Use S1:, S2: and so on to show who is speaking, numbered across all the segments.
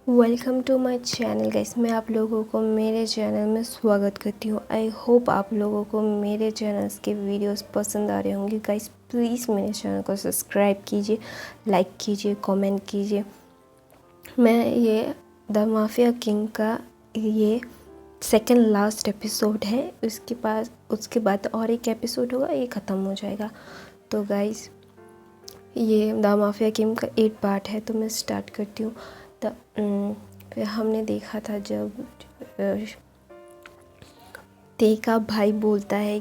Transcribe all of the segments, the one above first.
S1: Welcome to my channel guys. मैं आप लोगों को मेरे चैनल में स्वागत करती हूँ। आई होप आप लोगों को मेरे चैनल्स के वीडियोस पसंद आ रहे होंगे गाइस। प्लीज़ मेरे चैनल को सब्सक्राइब कीजिए, लाइक कीजिए, कमेंट कीजिए। मैं ये द माफिया किंग का ये सेकंड लास्ट एपिसोड है। उसके बाद और एक एपिसोड होगा, ये ख़त्म हो जाएगा। तो गाइस ये द माफिया किंग का 8 पार्ट है, तो मैं स्टार्ट करती हूँ। फिर हमने देखा था जब तेका भाई बोलता है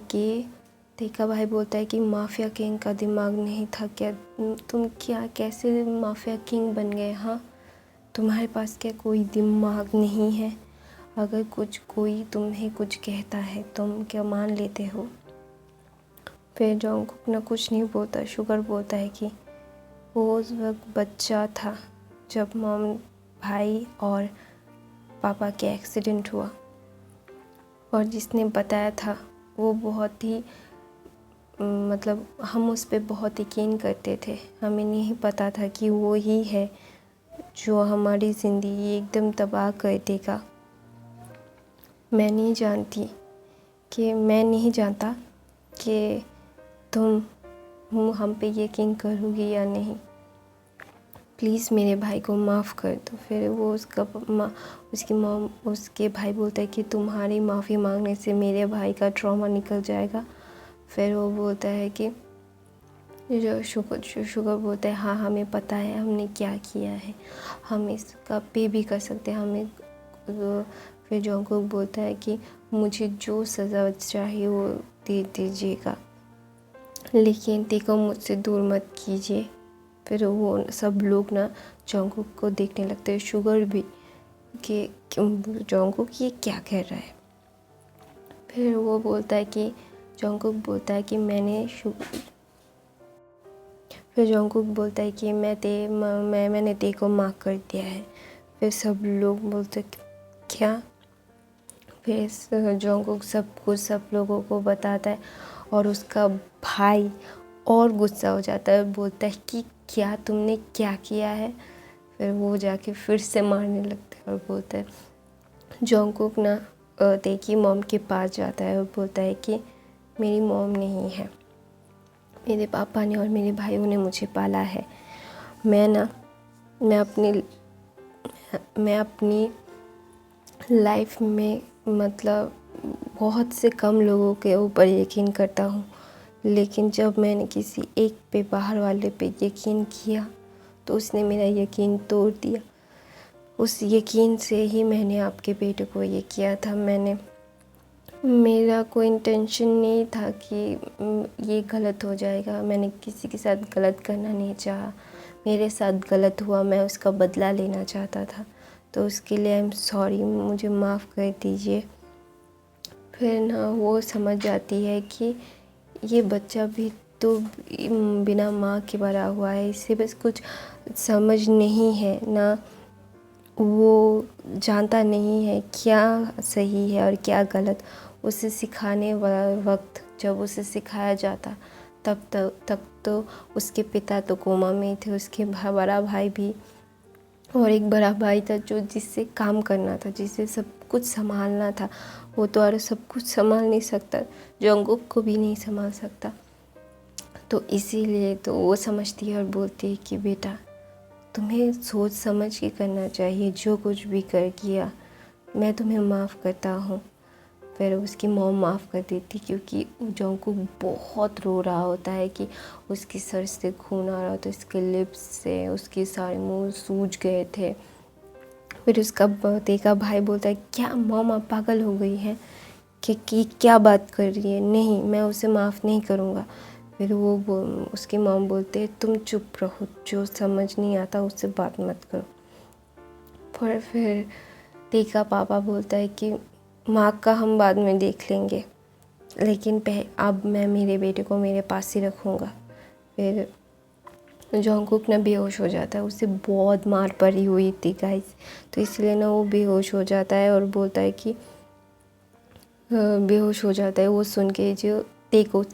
S1: कि माफिया किंग का दिमाग नहीं था क्या? तुम क्या कैसे माफिया किंग बन गए? हाँ, तुम्हारे पास क्या कोई दिमाग नहीं है? अगर कोई तुम्हें कुछ कहता है तुम क्या मान लेते हो? फिर जॉन्गकुक ना कुछ नहीं बोलता। शुगर बोलता है कि वो उस वक्त बच्चा था जब मॉम, भाई और पापा के एक्सीडेंट हुआ, और जिसने बताया था वो बहुत ही मतलब हम उस पर बहुत यकीन करते थे। हमें नहीं पता था कि वो ही है जो हमारी ज़िंदगी एकदम तबाह कर देगा। मैं नहीं जानता कि तुम हम पे यकीन करोगी या नहीं। प्लीज़ मेरे भाई को माफ़ कर दो। फिर वो उसकी मॉम, उसके भाई बोलता है कि तुम्हारी माफ़ी मांगने से मेरे भाई का ट्रॉमा निकल जाएगा। फिर वो बोलता है कि जो शुगर बोलता है हाँ, हमें पता है हमने क्या किया है, हम इसका पे भी कर सकते हैं हमें। फिर जॉन्गकुक बोलता है कि मुझे जो सज़ा चाहिए वो दे दीजिएगा, लेकिन देखो मुझसे दूर मत कीजिए। फिर वो सब लोग ना जॉन्गकुक को देखने लगते हैं, शुगर भी, कि जॉन्गकुक ये क्या कह रहा है। फिर वो बोलता है कि जॉन्गकुक बोलता है कि फिर जॉन्गकुक बोलता है कि मैंने ते को माफ़ कर दिया है। फिर सब लोग बोलते क्या? फिर जॉन्गकुक सब लोगों को बताता है, और उसका भाई और गुस्सा हो जाता है, बोलता है कि क्या तुमने क्या किया है? फिर वो जाके फिर से मारने लगता है और बोलता है, जॉन्गकुक ना ते की मॉम के पास जाता है और बोलता है कि मेरी मॉम नहीं है, मेरे पापा ने और मेरे भाइयों ने मुझे पाला है। मैं अपनी लाइफ में मतलब बहुत से कम लोगों के ऊपर यकीन करता हूँ, लेकिन जब मैंने किसी एक पे, बाहर वाले पे यकीन किया तो उसने मेरा यकीन तोड़ दिया। उस यकीन से ही मैंने आपके बेटे को ये किया था। मेरा कोई इंटेंशन नहीं था कि ये गलत हो जाएगा। मैंने किसी के साथ गलत करना नहीं चाहा। मेरे साथ गलत हुआ, मैं उसका बदला लेना चाहता था, तो उसके लिए आई एम सॉरी, मुझे माफ़ कर दीजिए। फिर ना वो समझ जाती है कि ये बच्चा भी तो बिना माँ के बड़ा हुआ है, इसे बस कुछ समझ नहीं है ना, वो जानता नहीं है क्या सही है और क्या गलत। उसे सिखाने वाला वक्त जब उसे सिखाया जाता तब तो उसके पिता तो कोमा में थे, उसके बड़ा भाई भी, और एक बड़ा भाई था जो जिससे काम करना था, जिससे सब कुछ संभालना था। वो तो और सब कुछ संभाल नहीं सकता, जॉन्गकुक को भी नहीं संभाल सकता। तो इसीलिए तो वो समझती है और बोलती है कि बेटा तुम्हें सोच समझ के करना चाहिए, जो कुछ भी कर किया मैं तुम्हें माफ़ करता हूँ। फिर उसकी मॉम माफ़ कर देती, क्योंकि जॉन्गकुक बहुत रो रहा होता है कि उसके सर से खून आ रहा होता है, उसके लिप्स से उसके सारे मुंह सूज गए थे। फिर उसका तेका भाई बोलता है क्या मॉम आप पागल हो गई हैं कि क्या बात कर रही है? नहीं, मैं उसे माफ़ नहीं करूँगा। फिर उसकी मॉम बोलते हैं तुम चुप रहो, जो समझ नहीं आता उससे बात मत करो। फिर तेका पापा बोलता है कि माँ का हम बाद में देख लेंगे, लेकिन अब मैं मेरे बेटे को मेरे पास ही रखूँगा। फिर जॉन्गकुक ना बेहोश हो जाता है, उसे बहुत मार पड़ी हुई थी गाइस, तो इसलिए ना वो बेहोश हो जाता है और बोलता है कि बेहोश हो जाता है। वो सुन के जो तेको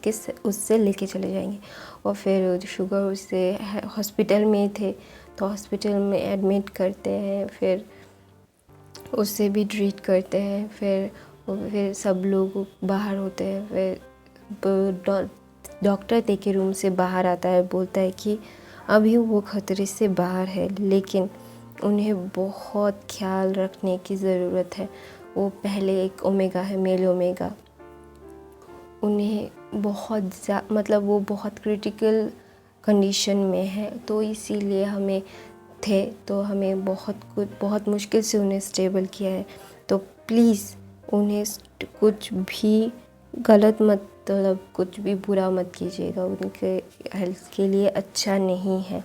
S1: उससे लेके चले जाएंगे, और फिर शुगर उससे हॉस्पिटल में थे तो हॉस्पिटल में एडमिट करते हैं। फिर उससे भी ट्रीट करते हैं। फिर सब लोग बाहर होते हैं। फिर डॉक्टर ते के रूम से बाहर आता है, बोलता है कि अभी वो खतरे से बाहर है, लेकिन उन्हें बहुत ख्याल रखने की ज़रूरत है। वो पहले एक ओमेगा है, मेल ओमेगा, उन्हें मतलब वो बहुत क्रिटिकल कंडीशन में है, तो इसीलिए हमें बहुत मुश्किल से उन्हें स्टेबल किया है। तो प्लीज़ उन्हें कुछ भी गलत मतलब कुछ भी बुरा मत कीजिएगा, उनके हेल्थ के लिए अच्छा नहीं है।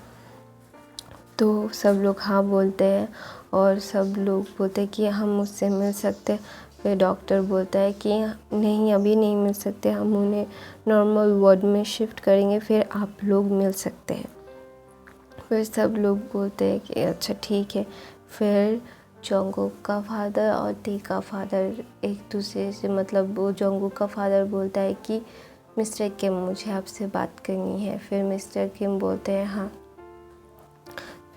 S1: तो सब लोग हाँ बोलते हैं और सब लोग बोलते हैं कि हम उससे मिल सकते हैं। फिर डॉक्टर बोलता है कि नहीं, अभी नहीं मिल सकते, हम उन्हें नॉर्मल वार्ड में शिफ्ट करेंगे, फिर आप लोग मिल सकते हैं। फिर सब लोग बोलते हैं कि अच्छा ठीक है। फिर जोंगुक का फादर और टी का फादर एक दूसरे से मतलब वो जोंगुक का फादर बोलता है कि मिस्टर किम, मुझे आपसे बात करनी है। फिर मिस्टर किम बोलते हैं हाँ।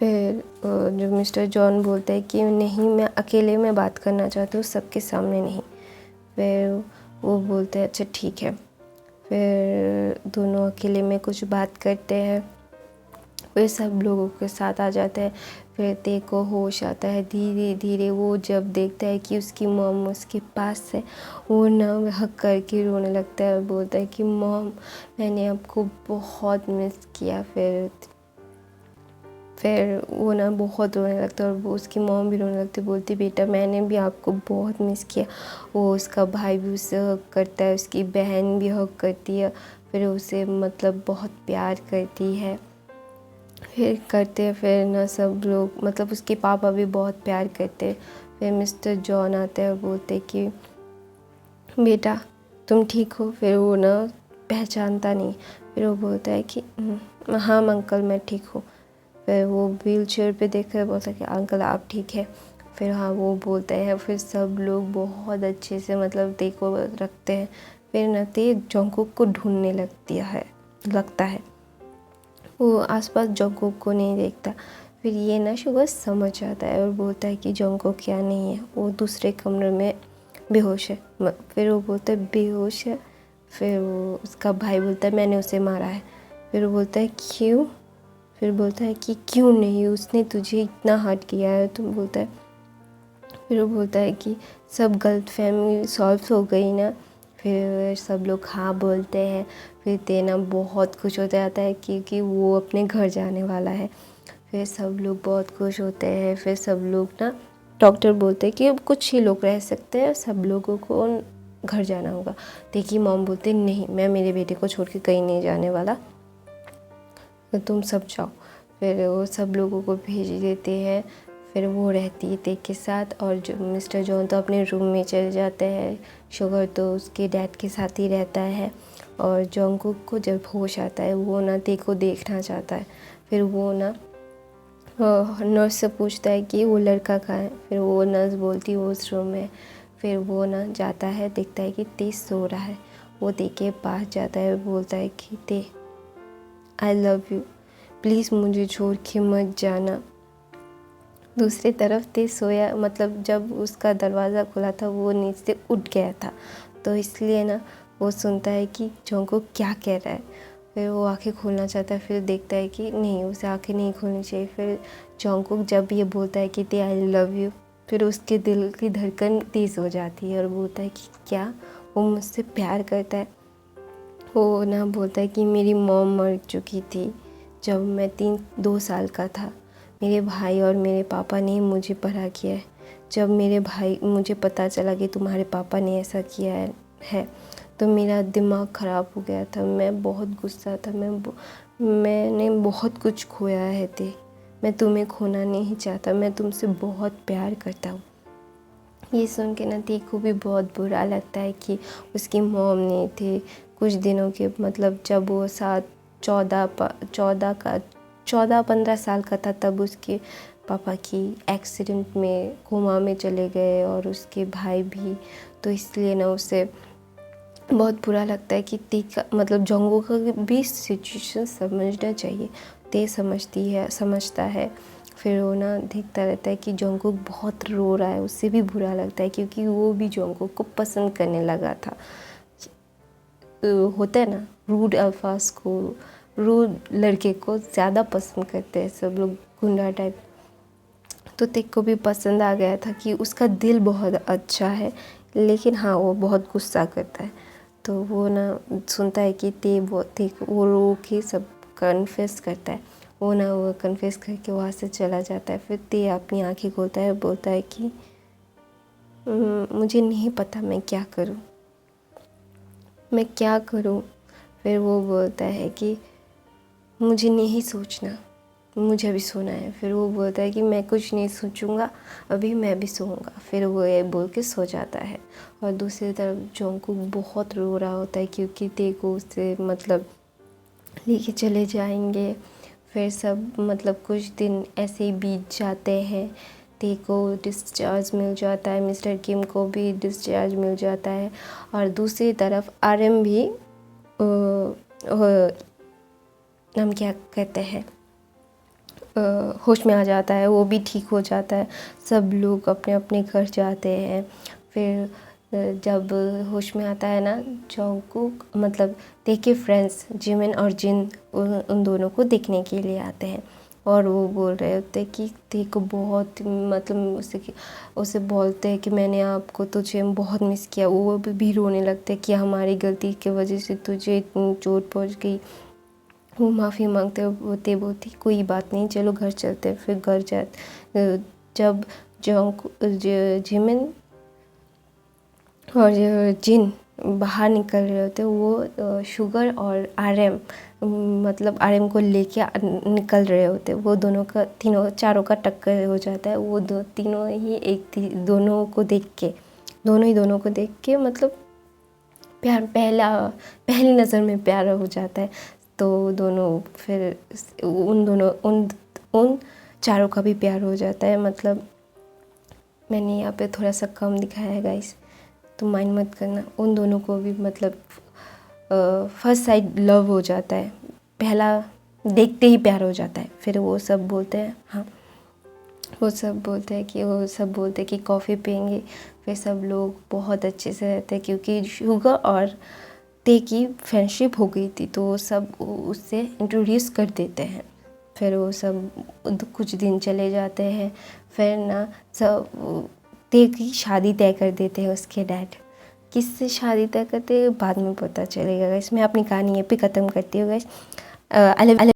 S1: फिर जो मिस्टर जॉन बोलते हैं कि नहीं, मैं अकेले में बात करना चाहता हूँ, सबके सामने नहीं। फिर वो बोलते हैं अच्छा ठीक है। फिर दोनों अकेले में कुछ बात करते हैं। फिर सब लोगों के साथ आ जाते हैं। फिर ते को होश आता है धीरे धीरे। वो जब देखता है कि उसकी मॉम उसके पास है, वो ना हक करके रोने लगता है और बोलता है कि मॉम, मैंने आपको बहुत मिस किया। फिर वो ना बहुत रोने लगता है और वो उसकी मॉम भी रोने लगती, बोलती बेटा मैंने भी आपको बहुत मिस किया। वो उसका भाई भी उससे हक करता है, उसकी बहन भी हक करती है, फिर उसे मतलब बहुत प्यार करती है। फिर ना सब लोग मतलब उसके पापा भी बहुत प्यार करते हैं। फिर मिस्टर जॉन आते हैं और बोलते कि बेटा तुम ठीक हो? फिर वो ना पहचानता नहीं। फिर वो बोलता है कि हाँ अंकल, मैं ठीक हूँ। फिर वो व्हील चेयर पर देख कर बोलता है कि अंकल आप ठीक है? फिर हाँ वो बोलते हैं। फिर सब लोग बहुत अच्छे से मतलब ते को रखते हैं। फिर ना ते जोंगकुक को ढूंढने लगता है। वो आसपास जोंगकुक को नहीं देखता। फिर ये ना शुगर समझ आता है और बोलता है कि जोंगकुक क्या नहीं है, वो दूसरे कमरे में बेहोश है। फिर वो बोलता है बेहोश है। फिर वो उसका भाई बोलता है मैंने उसे मारा है। फिर वो बोलता है क्यों? फिर बोलता है कि क्यों नहीं, उसने तुझे इतना हर्ट किया है। तुम बोलता है फिर वो बोलता है कि सब गलतफहमी सॉल्व हो गई ना। फिर सब लोग हाँ बोलते हैं। फिर तेना बहुत खुश हो जाता है क्योंकि वो अपने घर जाने वाला है। फिर सब लोग बहुत खुश होते हैं। फिर सब लोग ना डॉक्टर बोलते हैं कि अब कुछ ही लोग रह सकते हैं, सब लोगों को घर जाना होगा। देखिए मॉम बोलते नहीं, मैं मेरे बेटे को छोड़ के कहीं नहीं जाने वाला, तो तुम सब जाओ। फिर वो सब लोगों को भेज देते हैं। फिर वो रहती है तेग के साथ और जो मिस्टर जॉन तो अपने रूम में चले जाते हैं। शुगर तो उसके डैड के साथ ही रहता है। और जोंगकुक को जब होश आता है वो ना तेग को देखना चाहता है। फिर वो ना नर्स से पूछता है कि वो लड़का कहाँ है। फिर वो नर्स बोलती है वो उस रूम में। फिर वो ना जाता है, देखता है कि ते सो रहा है। वो ते के पास जाता है, बोलता है कि ते आई लव यू, प्लीज़ मुझे छोड़ के मत जाना। दूसरी तरफ ते सोया मतलब जब उसका दरवाज़ा खुला था वो नीचे से उठ गया था, तो इसलिए ना वो सुनता है कि जोंगकुक क्या कह रहा है। फिर वो आंखें खोलना चाहता है, फिर देखता है कि नहीं, उसे आंखें नहीं खोलनी चाहिए। फिर जोंगकुक जब ये बोलता है कि ते आई लव यू, फिर उसके दिल की धड़कन तेज़ हो जाती है और बोलता है कि क्या वो मुझसे प्यार करता है। वो ना बोलता है कि मेरी मॉम मर चुकी थी जब मैं 2 साल का था। मेरे भाई और मेरे पापा ने मुझे बड़ा किया है। जब मुझे पता चला कि तुम्हारे पापा ने ऐसा किया है तो मेरा दिमाग ख़राब हो गया था। मैं बहुत गुस्सा था। मैंने बहुत कुछ खोया है ते। मैं तुम्हें खोना नहीं चाहता। मैं तुमसे बहुत प्यार करता हूँ। ये सुन के ना ते को भी बहुत बुरा लगता है कि उसकी मॉम नहीं थी। कुछ दिनों के मतलब जब वो 14-15 साल का था तब उसके पापा की एक्सीडेंट में कोमा में चले गए और उसके भाई भी। तो इसलिए ना उसे बहुत बुरा लगता है कि ते का मतलब जोंगकुक का भी सिचुएशन समझना चाहिए। ते समझता है फिर वो ना देखता रहता है कि जंगकुक बहुत रो रहा है, उससे भी बुरा लगता है क्योंकि वो भी जंगकुक को पसंद करने लगा था। होता है ना, रूड अल्फाज को, रूड लड़के को ज़्यादा पसंद करते हैं सब लोग, गुंडा टाइप। तो तेक को भी पसंद आ गया था कि उसका दिल बहुत अच्छा है, लेकिन हाँ वो बहुत गुस्सा करता है। तो वो ना सुनता है कि तेक वो रो के सब कन्फेस करता है। वो कन्फेस करके वहाँ से चला जाता है। फिर ते अपनी आँखें खोलता है, बोलता है कि मुझे नहीं पता मैं क्या करूँ। फिर वो बोलता है कि मुझे नहीं सोचना, मुझे अभी सोना है। फिर वो बोलता है कि मैं कुछ नहीं सोचूंगा, अभी मैं भी सोऊंगा। फिर वो ये बोल के सो जाता है। और दूसरी तरफ जंगकुक बहुत रो रहा होता है क्योंकि ते को उससे मतलब लेके चले जाएंगे। फिर सब मतलब कुछ दिन ऐसे ही बीत जाते हैं। ते को डिस्चार्ज मिल जाता है, मिस्टर किम को भी डिस्चार्ज मिल जाता है। और दूसरी तरफ RM भी हम क्या कहते हैं, होश में आ जाता है, वो भी ठीक हो जाता है। सब लोग अपने अपने घर जाते हैं। फिर जब होश में आता है ना, जंगकुक मतलब ते के फ्रेंड्स जिमिन और जिन उन दोनों को देखने के लिए आते हैं। और वो बोल रहे होते हैं कि ते को बहुत मतलब उसे बोलते हैं कि मैंने आपको तुझे बहुत मिस किया। वो भी रोने लगते हैं कि हमारी गलती की वजह से तुझे इतनी चोट पहुंच गई। वो माफ़ी मांगते होते बोलती कोई बात नहीं, चलो घर चलते हैं। फिर घर जब जिमिन और जिन बाहर निकल रहे होते, वो शुगर और RM मतलब RM को लेके निकल रहे होते। वो दोनों का चारों का टक्कर हो जाता है। वो तीनों ही दोनों को देख के मतलब प्यार पहली नज़र में प्यार हो जाता है। तो दोनों फिर उन चारों का भी प्यार हो जाता है। मतलब मैंने यहाँ पे थोड़ा सा कम दिखाया है गाइस, तो माइंड मत करना। उन दोनों को भी मतलब फर्स्ट साइड लव हो जाता है, पहला देखते ही प्यार हो जाता है। फिर वो सब बोलते हैं कि कॉफ़ी पियेंगे। फिर सब लोग बहुत अच्छे से रहते हैं क्योंकि शुगर और ते की फ्रेंडशिप हो गई थी, तो वो सब उससे इंट्रोड्यूस कर देते हैं। फिर वो सब कुछ दिन चले जाते हैं। फिर ना सब ते की शादी तय कर देते हैं उसके डैड। किससे शादी तय करते हैं बाद में पता चलेगा गाइस। मैं अपनी कहानी ये पे ख़त्म करती हूँ गाइस।